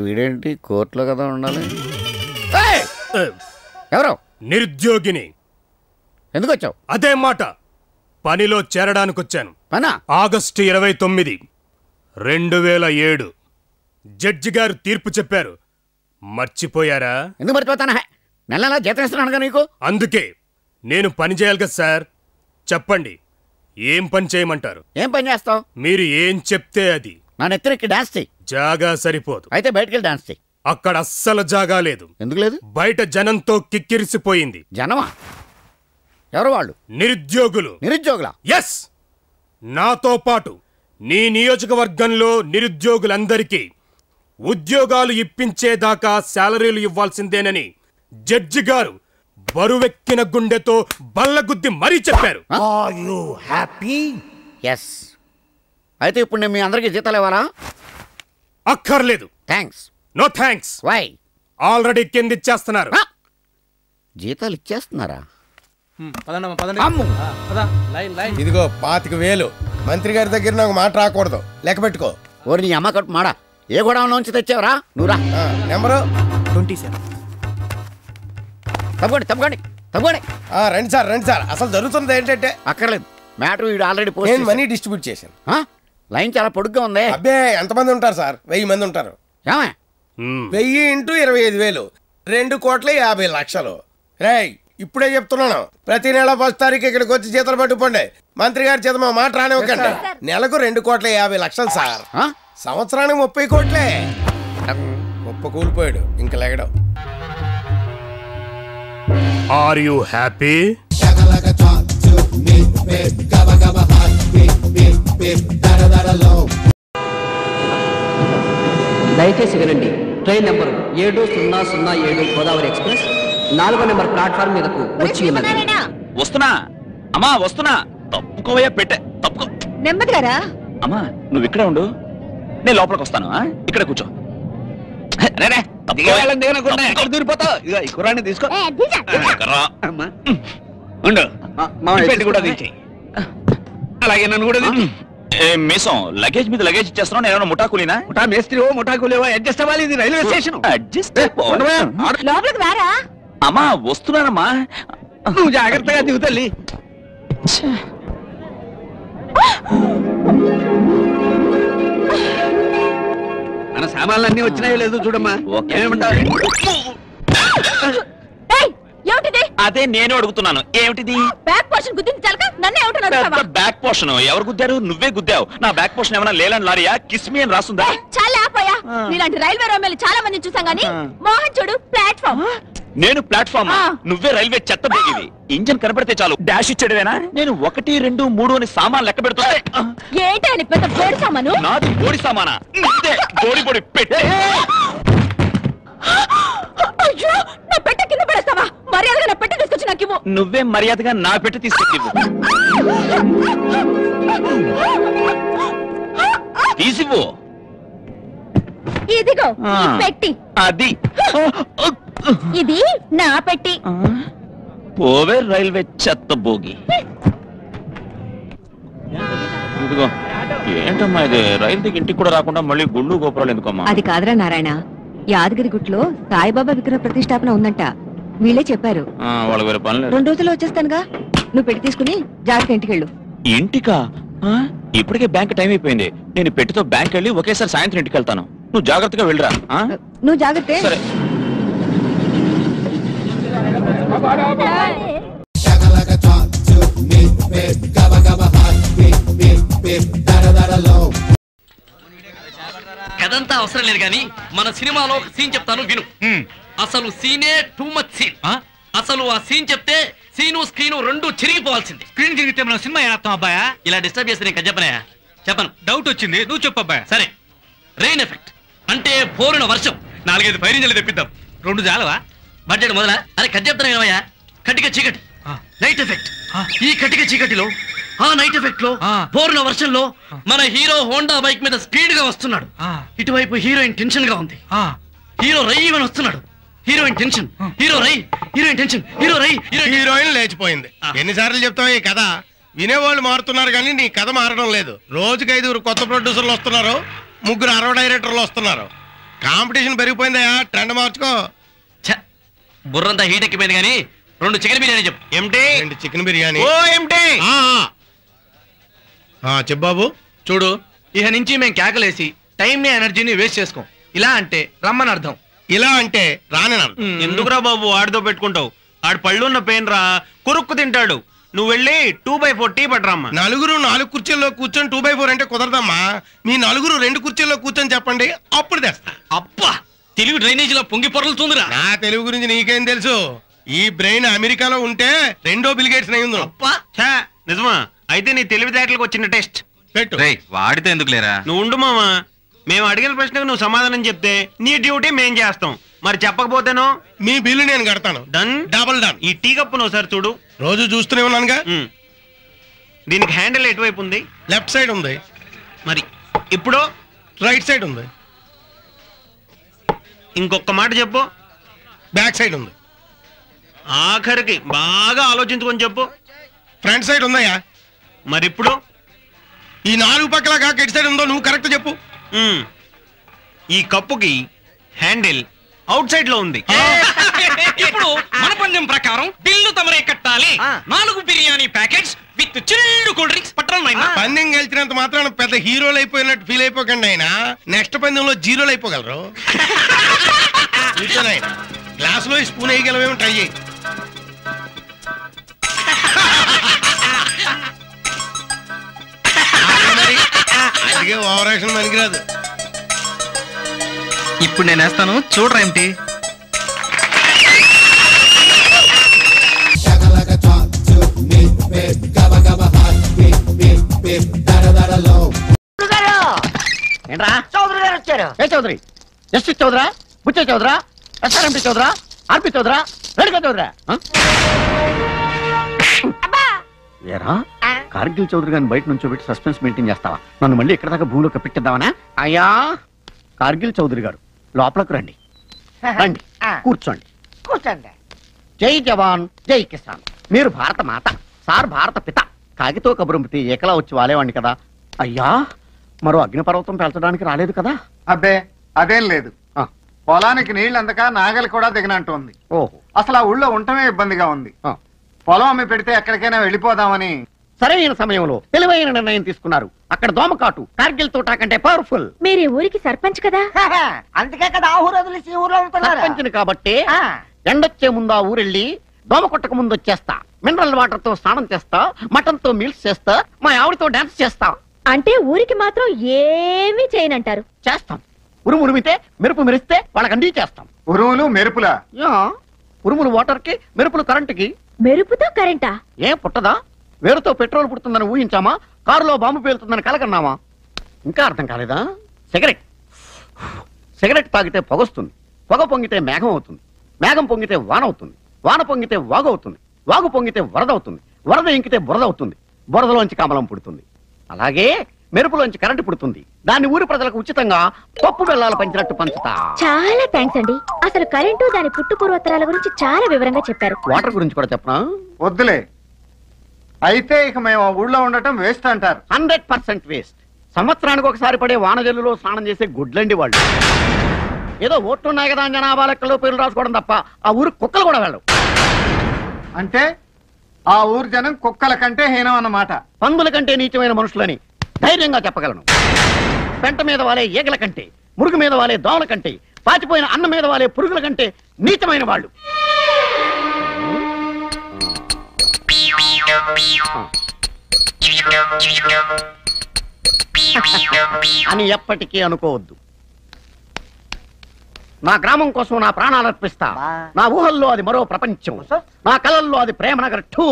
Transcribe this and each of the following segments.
వీడేంటి కోర్టులో కదా ఉండాలి? ఎవరు? నిరుద్యోగిని. ఎందుకు వచ్చావు? అదే మాట, పనిలో చేరడానికి వచ్చాను. పనా? ఆగస్టు 29, 2007 జడ్జి గారు తీర్పు చెప్పారు. మర్చిపోయారా? ఎందుకు మర్చిపోతానా? నెల నెలా జీతం ఇస్తున్నానుగా నీకు. అందుకే నేను పని చేయాలి కదా సార్. చెప్పండి, ఏం పని చేయమంటారు? ఏం పని చేస్తావు? మీరు ఏం చెప్తే అది. నా నెత్తిరెక్కి డాన్స్ చెయ్యి. జాగా సరిపోదు. అయితే బయటకెళ్ళి డాన్స్ చెయ్యి. అక్కడ అస్సలు జాగా లేదు. ఎందుకు లేదు? బయట జనంతో కిక్కిరిసిపోయింది. జనమా? ఎవరు వాళ్ళు? నిరుద్యోగులు. నిరుద్యోగులా? ఎస్, నాతో పాటు నీ నియోజకవర్గంలో నిరుద్యోగులందరికీ ఉద్యోగాలు ఇప్పించేదాకా శాలరీలు ఇవ్వాల్సిందేనని జడ్జి గారు బరువెక్కిన గుండెతో బల్లగుద్ది మరీ చెప్పారు. ఎస్. అయితే ఇప్పుడు నేను మీ అందరికీ జీతాలు ఇవ్వాలా? అక్కర్లేదు. Thanks. No thanks. Why? Already కింద ఇచ్చేస్తున్నారు. జీతాలు ఇచ్చేస్తున్నారా? ఇదిగో 25,000. మంత్రి గారి దగ్గర నాకు మాట రాకూడదు, లెక్క పెట్టుకో. ఓరి నీ అమ్మ కట్టు మాడా, ఏ గొడవలోంచి తెచ్చావరా? నువ్వురా. నెంబరు 27. తప్పండి తప్పండి తప్పండి. రండి సార్, రండి సార్. అసలు జరుగుతున్నది ఏంటంటే అక్కర్లేదు, మ్యాటర్ వీడు ఆల్రెడీ పోస్ట్ మనీ డిస్ట్రిబ్యూట్ చేశాను. లైన్ చాలా పొడుగ్గా ఉంది. అబ్బే, ఎంతమంది ఉంటారు సార్? 1000 మంది ఉంటారు. 1000 × 25,000 2,50,00,000. రేయ్, ఇప్పుడే చెప్తున్నాను, ప్రతి నెల 1వ తారీఖు ఇక్కడికి వచ్చి జీతాలు పట్టుకోండి. మంత్రి గారి చేత మా మాట రానివ్వకండి. నెలకు 2,50,00,000 సార్. సంవత్సరానికి 30 కోట్లే. గొప్ప కూలిపోయాడు, ఇంకా లెగడం. Are you happy? దయచేసి వినండి. ట్రైన్ నెంబర్ 7007 గోదావరి ఎక్స్ప్రెస్ 4వ నెంబర్ ప్లాట్ఫామ్ మీదకు వచ్చి ఉన్నది. వస్తున్నా అమ్మా, వస్తున్నా. తప్పుకోవయ్యా, పెట్టే తప్పుకో. నెమ్మదిగారా అమ్మా, నువ్వు ఇక్కడే ఉండు, నేను లోపలికి వస్తాను. ఇక్కడ కూర్చో. కుర్రాన్ని తీసుకో. కూడా అలాగే నన్ను కూడా మీసం లగేజ్ మీద లగేజ్ ఇచ్చేస్తున్నావు. నేను ముఠాకులీనా? ముఠా మేస్త్రి, ముఠాకులేవో. అడ్జస్ట్ అవ్వాలి, ఇది రైల్వే స్టేషన్. అడ్జస్ట్ లోపలికి రారా. అమ్మా, వస్తున్నానమ్మా. నువ్వు జాగ్రత్తగా దిగు తల్లి. మన సామాన్లు అన్ని వచ్చినాయో లేదు చూడమ్మా. ఏమిటిది? అదే నేను అడుగుతున్నాను, ఏమిటిది? బ్యాక్ పోర్షన్ గుద్దింది చాలక నన్ను ఏమిటన్నావు? బ్యాక్ పోర్షన్ ఎవరు గుద్దారు? నువ్వే గుద్దావు. నా బ్యాక్ పోర్షన్ ఏమైనా లేలని లారీయా? కిస్మి అని రాస్తుందా? చాలా ఆపోయా. నీలాంటి రైల్వే రోమేలు చాలా మంది చూసాం గానీ మోహన్ చూడు ప్లాట్ఫామ్. నేను ప్లాట్ఫామ్, నువ్వే రైల్వే చెత్త బేగివి. ఇంజన్ కనపడితే చాలు డాష్ ఇచ్చాడువేనా? నేను 1, 2, 3 అని సామాన్ లెక్క పెడుతుంటే ఏంటి అని పెద్ద బోడి సామాను? నాది బోడి సామానా? బోడి బోడి పెట్టే. అయ్యో, నా పెట్టె కింద పడేస్తావా? మర్యాదగా నా పెట్టె తీసుకొచ్చి నాకు ఇవ్వు. నువ్వే మర్యాదగా నా పెట్టె తీసుకొచ్చి తీసివ్వు. ఇదిగో పెట్టి. అది ఇది నా పెట్టి. పోవే రైల్వే చెత్త బోగి. ఇదిగో. ఏంటమ్మా ఇది? రైలు దిగి ఇంటికి కూడా రాకుండా మళ్ళీ గుండు గోపురాలు ఎందుకమ్మా? అది కాదురా నారాయణ, యాదగిరి గుట్లో సాయిబాబా విగ్రహ ప్రతిష్టాపన ఉందంట. వీళ్ళే చెప్పారు. వాళ్ళకి వేరే పనులు. 2 రోజుల్లో వచ్చేస్తానుగా, నువ్వు పెట్టి తీసుకుని జాగ్రత్త ఇంటికి వెళ్ళు. ఇంటికా? ఇప్పటికే బ్యాంక్ టైం అయిపోయింది. నేను పెట్టితో బ్యాంక్ వెళ్ళి ఒకేసారి సాయంత్రం ఇంటికి వెళ్తాను. నువ్వు జాగ్రత్తగా వెళ్ళరా. నువ్వు జాగ్రత్త. సరే. కదంతా అవసరం లేదు కానీ మన సినిమాలో ఒక సీన్ చెప్తాను విను. అసలు సీనే టూ మచ్ సీన్. అసలు ఆ సీన్ చెప్తే సీను స్క్రీను రెండు చిరిగిపోవాల్సింది. స్క్రీన్ తిరిగితే మన సినిమా ఏనాత్తం అబ్బాయా? ఇలా డిస్టర్బ్ చేస్తే నేను చెప్పనయా? చెప్పను. డౌట్ వచ్చింది, నువ్వు చెప్పు అబ్బాయా. సరే, రెయిన్ ఎఫెక్ట్ అంటే పోరున వర్షం. 4-5 ఫైరింజలు తెప్పిద్దాం. 2 చాలవా? బడ్జెట్ మొదలా? అరే కట్ చెప్తాను ఏమయ్యా. కటిక చీకటి, నైట్ ఎఫెక్ట్. ఈ కటిక చీకటిలో, ఆ నైట్ ఎఫెక్ట్ లో, పోరున వర్షంలో మన హీరో హోండా బైక్ మీద స్పీడ్ గా వస్తున్నాడు. ఇటువైపు హీరోయిన్ టెన్షన్ గా ఉంది. హీరో రయ్యమని వస్తున్నాడు. హీరోయిన్ టెన్షన్, హీరో రై, హీరోయిన్ టెన్షన్, హీరో రై. హీరోయిన్ లేచిపోయింది. ఎన్నిసార్లు చెప్తావు ఈ కథ? వినేవాళ్ళు మారుతున్నారు కానీ నీ కథ మారడం లేదు. రోజుకి 5 కొత్త ప్రొడ్యూసర్లు వస్తున్నారు, 3 60 డైరెక్టర్లు వస్తున్నారు. కాంపిటీషన్ పెరిగిపోయిందయా, ట్రెండ్ మార్చుకో. బుర్రంతా హీట్ ఎక్కిపోయింది కానీ 2 చికెన్ బిర్యానీ చెప్పు. ఏమిటి? 2 చికెన్ బిర్యానీ. ఓ ఏమిటి? చెప్పు బాబు. చూడు, ఇక నుంచి మేము కేకలేసి టైంని ఎనర్జీని వేస్ట్ చేసుకోం. ఇలా అంటే రమ్మని అర్థం, ఇలా అంటే రాని అర్థం. ఎందుకురా బాబు ఆడితో పెట్టుకుంటావు? ఆడు పళ్ళున్న పెయిన్ రా, కురుక్కు తింటాడు. నువ్వు వెళ్ళి 2x4 టీ పట్టరమ్మా. 4 కుర్చీల్లో కూర్చొని 2x4 అంటే కుదరదమ్మా. మీ 2 కుర్చీల్లో కూర్చొని చెప్పండి, అప్పుడు తెస్తా. అబ్బా, తెలుగు డ్రైనేజీలో పొంగి పొరలుతుందిరా. నా తెలుగు గురించి నీకేం తెలుసు? ఈ బ్రెయిన్ అమెరికాలో ఉంటే 2వ బిల్ గేట్స్ అయింది. నిజమా? అయితే నీ తెలివితేటలకు వచ్చిన టెస్ట్ పెట్టు. వాడితే ఎందుకు లేరా? నువ్వు ఉండు మామా. మేము అడిగిన ప్రశ్నకు నువ్వు సమాధానం చెప్తే నీ డ్యూటీ మేం చేస్తాం. మరి చెప్పకపోతేనో మీ బిల్లు నేను కడతాను. డన్. Double done. ఈ టీ కప్పును ఒకసారి చూడు. రోజు చూస్తూనే ఉన్నానుగా. దీనికి హ్యాండిల్ ఎటువైపు ఉంది? లెఫ్ట్ సైడ్ ఉంది. మరి ఇప్పుడు రైట్ సైడ్ ఉంది. ఇంకొక మాట చెప్పు. బ్యాక్ సైడ్ ఉంది. ఆఖరికి బాగా ఆలోచించుకొని చెప్పు. ఫ్రంట్ సైడ్ ఉందయ్యా. మరి ఇప్పుడు ఈ 4 పక్కల కాక ఎటు సైడ్ ఉందో నువ్వు కరెక్ట్ చెప్పు. ఈ కప్పుకి హ్యాండిల్ అవుట్ సైడ్ లో ఉంది. ఇప్పుడు మన పందెం ప్రకారం బిల్లు తమరే కట్టాలి. 4 biryani packets with chilled cool drinks పట్టడం. పందెం గెలిచినంత మాత్రం పెద్ద హీరోలు అయిపోయినట్టు ఫీల్ అయిపోకండి. ఆయన నెక్స్ట్ పందెంలో 0 అయిపోగలరు. గ్లాస్ లో స్పూన్ వేయగలవేమో ట్రై చేయి. అందుకే ఓవర్ యాక్షన్ పనికిరాదు. ఇప్పుడు నేను వేస్తాను, చూడరా ఏమిటి? ఏంట్రా చౌదరి గారు వచ్చారు? ఏ చౌదరి? జస్టిస్ చౌదరా, బుచ్చే చౌదరా, ఎస్ఆర్ఎంపీ చౌదరా, ఆర్పి చౌదరా, రెడ్గా చౌదరా? ఏరా కార్గిల్ చౌదరి గారిని బయట నుంచి పెట్టి సస్పెన్స్ మెయింటైన్ చేస్తావా? నన్ను మళ్ళీ ఇక్కడ దాకా భూమిలో కప్పెట్టిద్దామనా? అయ్యా కార్గిల్ చౌదరి గారు లోపలకు రండి. రండి, కూర్చోండి. కూర్చోండి. జై జవాన్ జై కిసాన్. మీరు భారత మాత, సార్ భారత పిత. కాగితో కబురంపితే ఏకలా వచ్చి వాలేవాడిని కదా. అయ్యా మరో అగ్నిపర్వతం పెంచడానికి రాలేదు కదా? అబ్బే అదేం లేదు. పొలానికి నీళ్లు అందక నాగలి కూడా దిగనంటోంది. ఓహో, అసలు ఆ ఊళ్ళో ఉండటమే ఇబ్బందిగా ఉంది. పొలం అమ్మి పెడితే ఎక్కడికైనా వెళ్ళిపోదామని. సరైన సమయంలో తెలివైన నిర్ణయం తీసుకున్నారు. అక్కడ దోమకాటు కార్గిల్ తోటా కంటే పవర్ఫుల్. మీరు ఈ ఊరికి సర్పంచ్ కదా, అందుకే కదా ఆ ఊరు వదిలేసి ఊర్లో సర్పంచ్ని కాబట్టి ఎండొచ్చే ముందు ఆ ఊరెళ్ళి దోమ కొట్టక ముందు వచ్చేస్తా. మినరల్ వాటర్ తో స్నానం చేస్తా, మటన్ తో మీల్స్ చేస్తా, మా ఆవిడతో డాన్స్ చేస్తా. అంటే ఊరికి మాత్రం ఏమీ చేయనంటారు? చేస్తాం. ఉరుము ఉరిమితే మెరుపు మెరిస్తే వాళ్ళకన్నీ చేస్తాం. ఉరుములు మెరుపులా? ఉరుములు వాటర్ కి, మెరుపులు కరెంటుకి. మెరుపుతో కరెంటా? ఏం పుట్టదా? వేరుతో పెట్రోల్ పుడుతుందని ఊహించామా? కారులో బాంబు పేలుతుందని కలకన్నామా? ఇంకా అర్థం కాలేదా? సిగరెట్ తాగితే పొగొస్తుంది, పొగ పొంగితే మేఘం అవుతుంది, మేఘం పొంగితే వాన అవుతుంది, వాన పొంగితే వాగు అవుతుంది, వాగు పొంగితే వరద అవుతుంది, వరద ఇంకితే బురద అవుతుంది, బురదలోంచి కమలం పుడుతుంది. అలాగే మెరుపులోంచి కరెంటు పుడుతుంది. దాన్ని ఊరి ప్రజలకు ఉచితంగా పప్పు బెల్లాలు పంచినట్టు పంచుతా. చాలా థ్యాంక్స్ అండి. అసలు కరెంటు దాని పుట్టు పూర్వోత్తరాల గురించి చాలా వివరంగా చెప్పారు. వాటర్ గురించి కూడా చెప్పనా? వద్దులే. అయితే ఇక మేము ఆ ఊళ్ళో ఉండటం వేస్ట్ అంటారు. 100% వేస్ట్. సంవత్సరానికి ఒకసారి పడే వానజల్లులో స్నానం చేసే గుడ్లండి వాళ్ళు. ఏదో ఓట్లున్నాయి కదా జనాభా లెక్కలో పేర్లు రాసుకోవడం తప్ప ఆ ఊరు కుక్కలు కూడా వెళ్ళవు. అంటే ఆ ఊరు జనం కుక్కల కంటే హీనం అన్నమాట. పందుల కంటే నీచమైన మనుషులని ధైర్యంగా చెప్పగలను. పెంట మీద వాలే ఈగల కంటే, మురుగు మీద వాలే దోమల కంటే, పాచిపోయిన అన్నం మీద వాలే పురుగుల కంటే నీచమైన వాళ్ళు. అని ఎప్పటికీ అనుకోవద్దు. నా గ్రామం కోసం నా ప్రాణాలు అర్పిస్తా. నా ఊహల్లో అది మరో ప్రపంచం, నా కళల్లో అది ప్రేమనగర్ 2.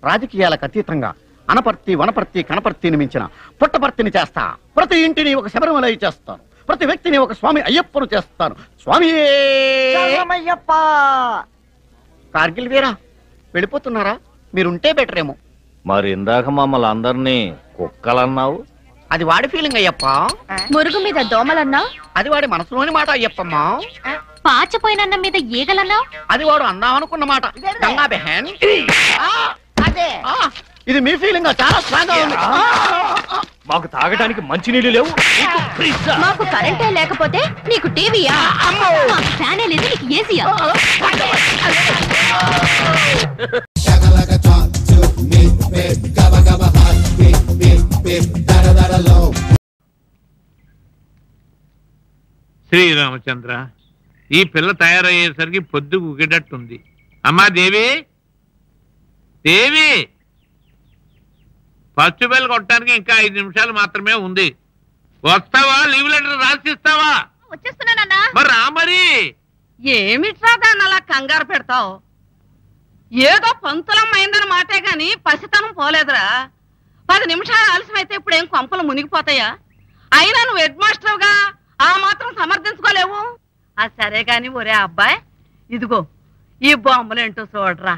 రాజకీయాలకు అతీతంగా అనపర్తి, వనపర్తి, కనపర్తిని మించిన పుట్టపర్తిని చేస్తా. ప్రతి ఇంటిని ఒక శబరిమల చేస్తాను, ప్రతి వ్యక్తిని ఒక స్వామి అయ్యప్పను చేస్తాను. స్వామి కార్గిల్ వీరా వెళ్ళిపోతున్నారా? మీరుంటే బెటర్ ఏమో. మరి ఇందాక మమ్మల్ని అందరినీ కుక్కలన్నావు. అది వాడి ఫీలింగ్ అయ్యప్ప. మురుగు మీద దోమలన్నా అది వాడి మనసులోని మాట అయ్యప్పమ్మా. పాచపోయిన మీద ఈగలన్నా అది వాడు అందామనుకున్న మాట. గంగా బెహన్ ఇది మీ ఫీలింగ్ చాలా స్ట్రాంగ్ గా ఉంది. మాకు తాగడానికి మంచి నీళ్లు లేవు, మాకు కరెంటే లేకపోతే నీకు టీవీయా? మాకు ఫ్యానే లేదు, నీకు ఏసీయా? శ్రీరామచంద్ర, ఈ పిల్ల తయారయ్యేసరికి పొద్దు ఉగేటట్టుంది. అమ్మా దేవి, దేవి, ఫస్ట్ బెల్ కొట్టడానికి ఇంకా 5 నిమిషాలు మాత్రమే ఉంది. వస్తావా? లీవ్ లెటర్ రాసిస్తావా? వచ్చేస్తున్నానన్నా. మరి రా. మరి ఏమిట్రా దాన్ని అలా కంగారు పెడతావు? ఏదో పంతులమ్మైందని మాటే గాని పసితనం పోలేదురా. 10 నిమిషాలు ఆలస్యమైతే ఇప్పుడు ఏం కొంపలు మునిగిపోతాయా? అయినా నువ్వు హెడ్ మాస్టర్గా ఆ మాత్రం సమర్థించుకోలేవు. అది సరే గాని ఒరే అబ్బాయి, ఇదిగో ఈ బొమ్మలేంటో చూడరా.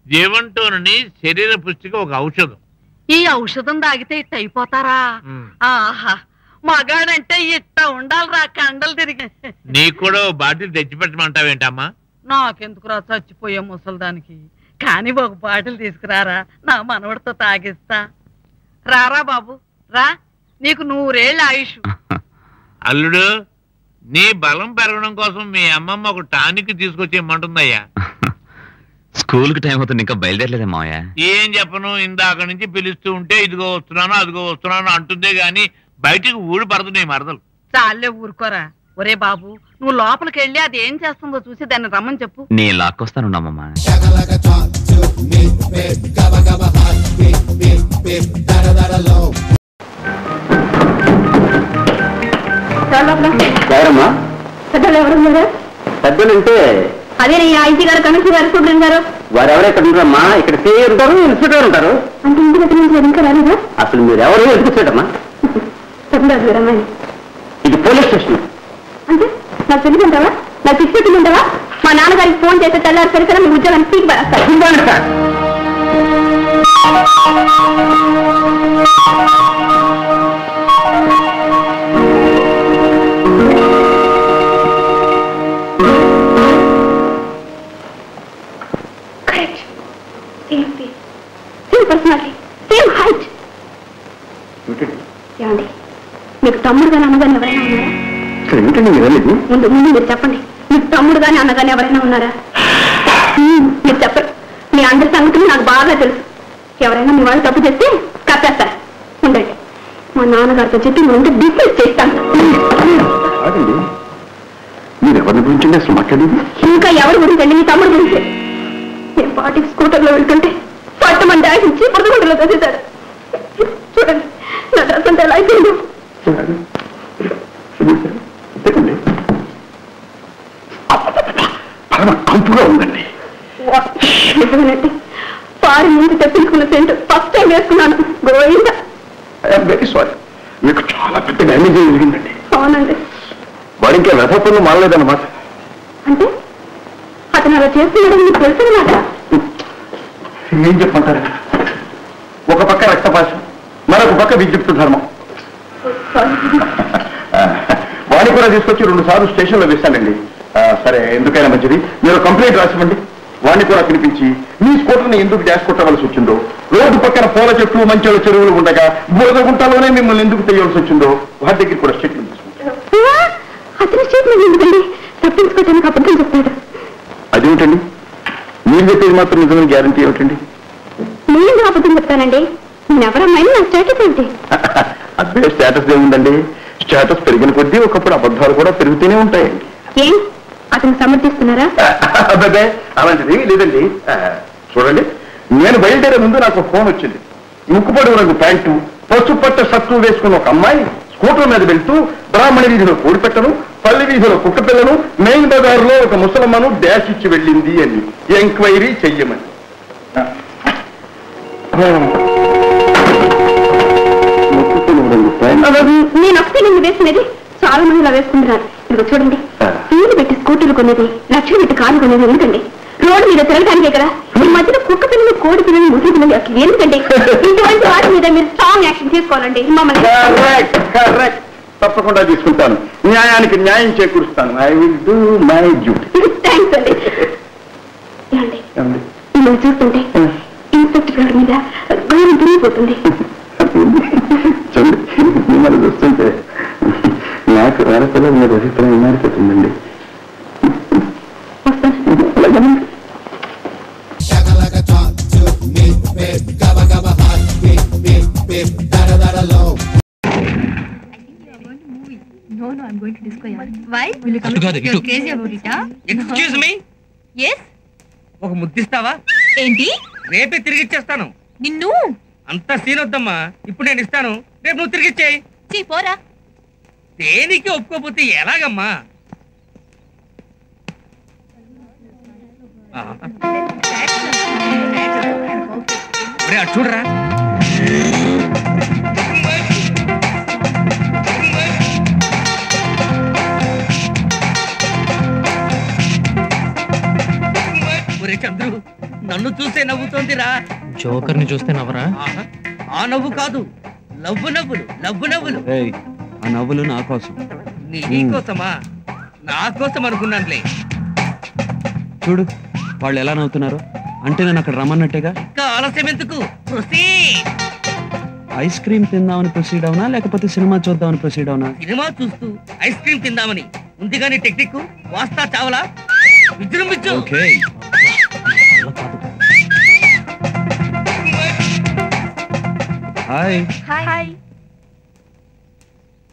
జీవంతోని శరీర పుష్టికి ఒక ఔషధం. ఈ ఔషధం తాగితే ఇట్ట అయిపోతారా? ఆహా, మగాడంటే ఇట్ట ఉండాలిరా, కండలు తిరిగి. నీకు కూడా బాటిల్ తెచ్చిపెట్టమంటావేంటమ్మా? నాకెందుకురా చచ్చిపోయే ముసలిదానికి. కానీ ఒక బాటిల్ తీసుకురారా, నా మనవడితో తాగిస్తా. రారా బాబు రా, నీకు 100 ఏళ్ళ ఆయుష్. అల్లుడు, నీ బలం పెరగడం కోసం మీ అమ్మమ్మ ఒక టానిక్ తీసుకొచ్చేయమంటుందయ్యా. స్కూల్ కి టైం అవుతుంది, ఇంకా బయలుదేరలేదే మావయ్య. ఏం చెప్పను, ఇందాక నుంచి పిలుస్తూ ఉంటే ఇదిగో వస్తున్నాను అదిగో వస్తున్నాను అంటుందే గాని బయటికి ఊడి పడుతున్నాయి మరదలు. చాలే ఊరుకోరా. ఒరే బాబు, నువ్వు లోపలికి వెళ్ళి అది ఏం చేస్తుందో చూసి దాన్ని రమ్మని చెప్పు. నీ లాక్కొస్తానున్నామమ్మా. పెద్దలంటే అదే ఐజీ గారు, కమిషనర్ గారు, సూపరింటెండెంట్ గారు. వారెవరు ఎక్కడ ఉంటారమ్మా? ఇక్కడ సిఐ ఉంటారు, ఇన్స్పెక్టర్ ఉంటారు. అంటే ఇంటి దగ్గర నుంచి ఇంకా రాలేదా? అసలు మీరు ఎవరు ఎదుగుచ్చాడమ్మా? ఇది పోలీస్ స్టేషన్. అంటే నాకు తెలియదంటావా? నాకు తీసుకెట్టింటావా? మా నాన్నగారికి ఫోన్ చేస్తే తెల్లారి సరికదా మీ ఉద్యోగాన్ని పీకి పడేస్తారు. మీకు తమ్ముడు కానీ అన్నగాని ఎవరైనా ఉన్నారా? ముందు ముందు మీరు చెప్పండి. మీకు తమ్ముడు కానీ అన్నగాని ఎవరైనా ఉన్నారా? మీరు చెప్పరు. మీ అందరి సంగతులు నాకు బాగా తెలుసు. ఎవరైనా మీ వాళ్ళు తప్పు చేస్తే కప్పేస్తారు. ఉండండి, మా నాన్నగారితో చెప్పి ముందు డిస్మిస్ చేస్తాను. మీరు ఎవరి గురించి అసలు మాట్లాడేది? ఇంకా ఎవరి గురించి వెళ్ళి మీ తమ్ముడు గురించి. నేను పాటికి స్కూటర్లో వెళ్తుంటే పట్టమని డాష్ ఇచ్చి పొద్దుగుంటలో తోసేశాడు. చూడండి నా డ్రెస్ అంతా ఎలా అయిపోయింది. కంపుగా ఉందండి. నిజమేనండి, పారి ముందు తెప్పించుకున్న సెంట్ ఫస్ట్ టైం వేసుకున్నాను. Govinda, I'm very sorry. మీకు చాలా పెద్ద డ్యామేజ్ జరిగిందండి. అవునండి. వాడికి రథపన్ను మారలేదన్నమాట. అంటే అతను అలా చేస్తున్నాడని మీకు తెలుసన్నమాట. ఏం చెప్పంటారు? ఒక పక్క రక్తపాశం, మరొక పక్క విద్యుత్ ధర్మం. వాడిని కూడా తీసుకొచ్చి 2 సార్లు స్టేషన్లో వేశానండి. సరే, ఎందుకైనా మంచిది, మీరు కంప్లైంట్ రాసివ్వండి. వాడిని కూడా పిలిపించి మీ స్కూటర్ని ఎందుకు డాష్ కొట్టవలసి వచ్చిందో, రోడ్డు పక్కన పూల చెట్లు మంచి చెరువులు ఉండగా బురద గుంటలోనే మిమ్మల్ని ఎందుకు తెయ్యవలసి వచ్చిందో వాడి దగ్గర కూడా స్టేట్మెంట్ తీసుకుంటారు. అతని స్టేట్మెంట్ ఎందుకండి? తప్పించుకోవడానికి అబద్ధం చెప్తాడు. అదేమిటండి, మీరు చెప్పేది మాత్రం నిజమైన గ్యారంటీ ఏమిటండి? నేను అబద్ధం చెప్తానండి. నేను ఎవరమ్మాయిని నా స్టేటస్ ఏంటి? అదే స్టేటస్ ఏముందండి, స్టేటస్ పెరిగిన కొద్దీ ఒకప్పుడు అబద్ధాలు కూడా పెరుగుతూనే ఉంటాయండి. ఏం అతను సమర్థిస్తున్నారా? అదే అలాంటిది లేదండి. చూడండి, నేను బయలుదేరే ముందు నాకు ఫోన్ వచ్చింది. ముక్కుపొడి రంగు ప్యాంటు, పసుపట్ట షర్టు వేసుకున్న ఒక అమ్మాయి స్కూటర్ మీద వెళ్తూ బ్రాహ్మణ వీధిలో కోడిపెట్టను, పల్లి వీధిలో కుక్క పిల్లను, మెయిన్ బజార్లో ఒక ముసలమ్మను డాష్ ఇచ్చి వెళ్ళింది అని ఎంక్వైరీ చెయ్యమని. నేను ఒకటి నిన్ను వేసుకునేది చాలా మంది ఇలా వేసుకుంటున్నారు. ఇదిగో చూడండి, ఫీజు పెట్టి స్కూటీలు కొనేది, లక్షలు పెట్టి కార్లు కొనేది ఎందుకండి? రోడ్డు మీద తిరగడానికే కదా. ఈ మధ్యన కుక్క పిల్లలు, కోడి పిల్లలు, ముసలి పిల్లలు అసలు ఎందుకండి? ఇటువంటి వాటి మీద మీరు స్ట్రాంగ్ యాక్షన్ తీసుకోవాలండి. మమ్మల్ని తప్పకుండా తీసుకుంటాను, న్యాయానికి న్యాయం చేకూరుస్తాను. I will do my duty. Thanks అండి. మిమ్మల్ని చూస్తుంటే ఇన్స్పెక్టర్ గారి మీద గౌరవం తిరిగిపోతుంది. మిమ్మల్ని చూస్తుంటే నాకు ఆడపిల్లల మీద అభిప్రాయం మారిపోతుందండి. No, I'm going to disco. Why? Will you come? You're crazy about it, huh? Excuse me? Yes? ఒక ముద్దిస్తావా? ఏంటి? రేపే తిరిగి ఇచ్చేస్తాను. నిన్ను అంత సీన్ వద్దమ్మా. ఇప్పుడు నేను ఇస్తాను, రేపు నువ్వు తిరిగి ఇచ్చేయి. చీ పోరా. దేనికి ఒప్పుకోపోతే ఎలాగమ్మా? అటు చూడరా. చంద్రు నన్ను చూసే నవ్వుతోందిరా. జోకర్ ని చూస్తే నవ్వరా? ఆ నవ్వు కాదు, లవ్వు నవ్వులు, లవ్వు నవ్వులు. ఆ నవ్వులు నా కోసం. నీ కోసమా? నా కోసం అనుకున్నానులే. చూడు వాళ్ళు ఎలా నవ్వుతున్నారు అంటే నేను అక్కడ రమ్మన్నట్టేగా. ఇంకా ఆలస్యం ఎందుకు? ఐస్ క్రీమ్ తిందామని ప్రొసీడ్ అవునా లేకపోతే సినిమా చూద్దామని ప్రొసీడ్ అవునా? సినిమా చూస్తూ ఐస్ క్రీమ్ తిందామని ఉంది కానీ టెక్నిక్ వాస్తా చావలా విజృంభించు. Okay hi hi.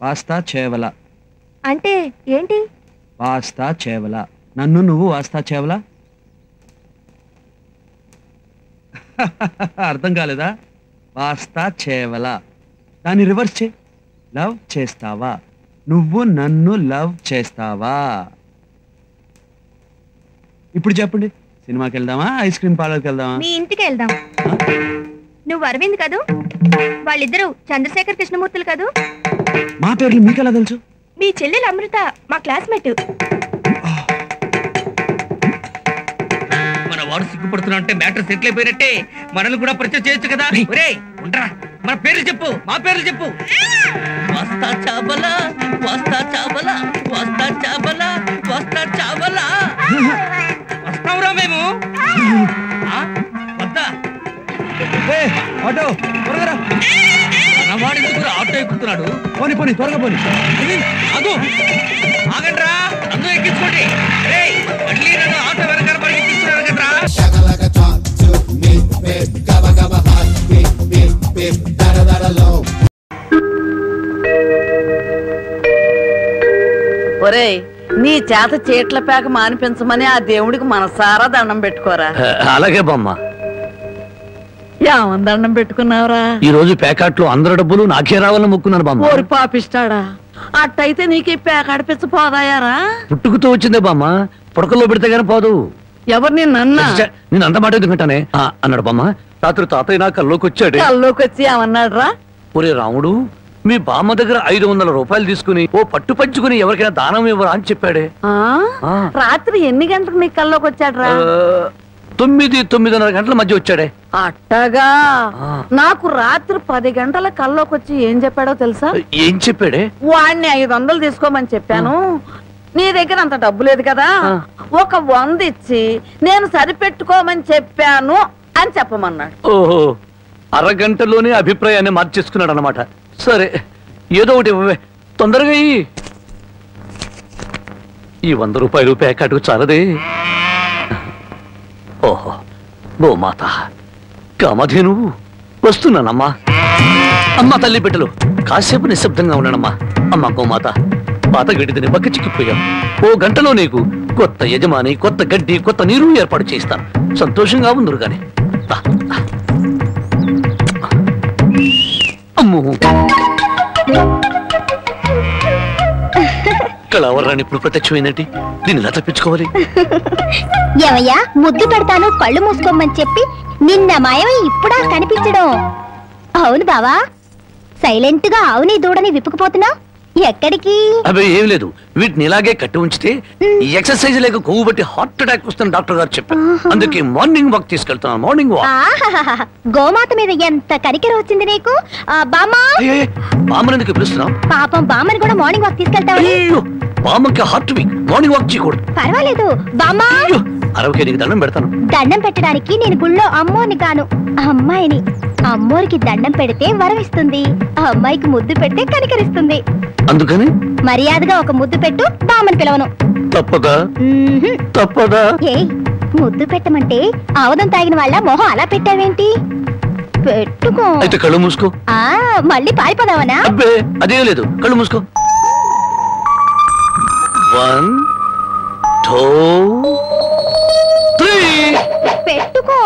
వాస్తా చేవల అంటే ఏంటి? వాస్తా చేవల. నన్ను నువ్వు వాస్తా చేవల. అర్థం కాలేదా? వాస్తా చేవల దాన్ని రివర్స్ చే. లవ్ చేస్తావా? నువ్వు నన్ను లవ్ చేస్తావా? ఇప్పుడు చెప్పండి, సినిమాకి వెళ్దామా ఐస్ క్రీమ్ పార్లర్కి వెళ్దామా? మీ ఇంటికి వెళ్దాం. నువ్వు అరవింద్ కదూ? వాళ్ళిద్దరూ చంద్రశేఖర్ కృష్ణమూర్తులు కదూ? మా పేర్లు మీకెలా తెలుసు? మీ చెల్లెలు అమృత మా క్లాస్మేట్. మన వాడు సిగ్గుపడుతున్నా అంటే మ్యాటర్ సెటిల్ అయిపోయినట్టే. మనల్ని కూడా పరిచయం చేయొచ్చు కదా. ఒరేయ్ ఉండరా, మన పేర్లు చెప్పు, మా పేర్లు చెప్పు. వస్తా చాబలా, వస్తా చాబలా, వస్తా చాబలా, వస్తా చాబలా. వస్తావురా మేము? వద్దా? ఆటో త్వరగా. మనవాడు ఎందుకు ఆటో ఎక్కుతున్నాడు? పోనీ పోనీ త్వరగా పోనీ. అదు ఆగండ్రా, అందరూ ఎక్కించుకోండి. మళ్ళీ నన్ను ఆటో వెనకాల పరిగెత్తిస్తున్నారు కదరా. ఒరేయ్ నీ చేత చీట్ల పేక మానిపించమని ఆ దేవుడికి మనసారా దండం పెట్టుకోరా. అలాగే బామ్మ. ఏమని దండం పెట్టుకున్నావురా? ఈ రోజు ప్యాకెట్లో అందరి డబ్బులు నాకే రావాలని మొక్కున్నాను బామ్మ. ఓరి పాపిస్తాడా, అట్టయితే నీకు ఈ పేక అడిపించ పోదాయారా? పుట్టుకుతూ వచ్చిందే బామ్మ, పుడకల్లో పెడితే గానీ పోదు. ఎవరు నిన్న? నేను అంత మాట ఎందుకంటానే అన్నాడు బామ్మ. రాత్రి తాతయ్య నా కల్లోకి వచ్చాడు. కల్లోకి వచ్చి ఏమన్నాడు రా? ఒరే రాముడు, మీ బామ్మ దగ్గర 500 రూపాయలు తీసుకుని ఓ పట్టు పంచుకుని ఎవరికైనా దానం ఇవ్వరా అని చెప్పాడే. రాత్రి ఎన్ని గంటలకు నీ కల్లోకి వచ్చాడు రా? 9-9:30 గంటల మధ్య వచ్చాడే. అట్టగా నాకు రాత్రి 10 గంటల కల్లోకి వచ్చి ఏం చెప్పాడో తెలుసా? ఏం చెప్పాడే? వాడిని 500 తీసుకోమని చెప్పాను. నీ దగ్గర అంత డబ్బు లేదు కదా, ఒక 100 ఇచ్చి నేను సరిపెట్టుకోమని చెప్పాను అని చెప్పమన్నాడు. ఓహో, అరగంటలోనే అభిప్రాయాన్ని మార్చేసుకున్నాడు అనమాట. సరే ఏదో ఒకటి ఇవ్వవే, తొందరగా ఈ 100 రూపాయలు ప్యాకెట్కు చాలదే. ఓహో, గోమాత కామధేను వస్తున్నానమ్మా. అమ్మ తల్లి బిడ్డలు కాసేపు నిశ్శబ్దంగా ఉన్నానమ్మా. అమ్మ గోమాత, పాత గడ్డిని పక్క చిక్కిపోయాం. ఓ గంటలో నీకు కొత్త యజమాని, కొత్త గడ్డి, కొత్త నీరు ఏర్పాటు చేస్తాను. సంతోషంగా ఉందరు గాని. అమ్మో, కళావరాన్ని ఇప్పుడు ప్రత్యక్షమైందంటే దీన్ని ఎలా తప్పించుకోవాలి? ఏమయ్యా, ముద్దు పెడతాను కళ్ళు మూసుకోమని చెప్పి నిన్న మాయమై ఇప్పుడా కనిపించడం? అవును బావా, సైలెంట్ గా ఆవుని దూడని విప్పుకుపోతున్నా ఎక్కడికి? అవి ఏం లేదు, వీటిని ఇలాగే కట్టి ఉంచితే ఈ ఎక్సర్సైజ్ లేక కొవ్వు బట్టి హార్ట్ అటాక్ వస్తుంది డాక్టర్ గారు చెప్పారు. అందుకే మార్నింగ్ వాక్ తీసుకెళ్తున్నాను. Morning walk. గోమాత మీద ఎంత కరికెర వచ్చింది నీకు? బామ్మా, బామ్మని ఎందుకు పిలుస్తున్నావు? పాపం బామ్మని కూడా మార్నింగ్ వాక్ తీసుకెళ్తావు. బామ్మకి హార్ట్ వీక్, మార్నింగ్ వాక్ చేయకూడదు. పర్వాలేదు బామ్మా. అరవకే నీకు దండం పెడతాను. దండం పెట్టడానికి నేను గుళ్ళో అమ్మోని కాను, అమ్మాయిని. అమ్మోరికి దండం పెడితే వరం ఇస్తుంది, ఆ అమ్మాయికి ముద్దు పెడితే కనికరిస్తుంది. అందుకని మర్యాదగా ఒక ముద్దు పెట్టు, బామ్మని పిలవను. తప్పదా? తప్పదా? ఏయ్, ముద్దు పెట్టమంటే ఆవదం తాగిన వాళ్ళ మొహం అలా పెట్టావేంటి? పెట్టుకో. అయితే కళ్ళు మూసుకో. మళ్ళీ పారిపోదావనా? అబ్బే అదే లేదు, కళ్ళు మూసుకో. 1 2 3 పెట్టుకో.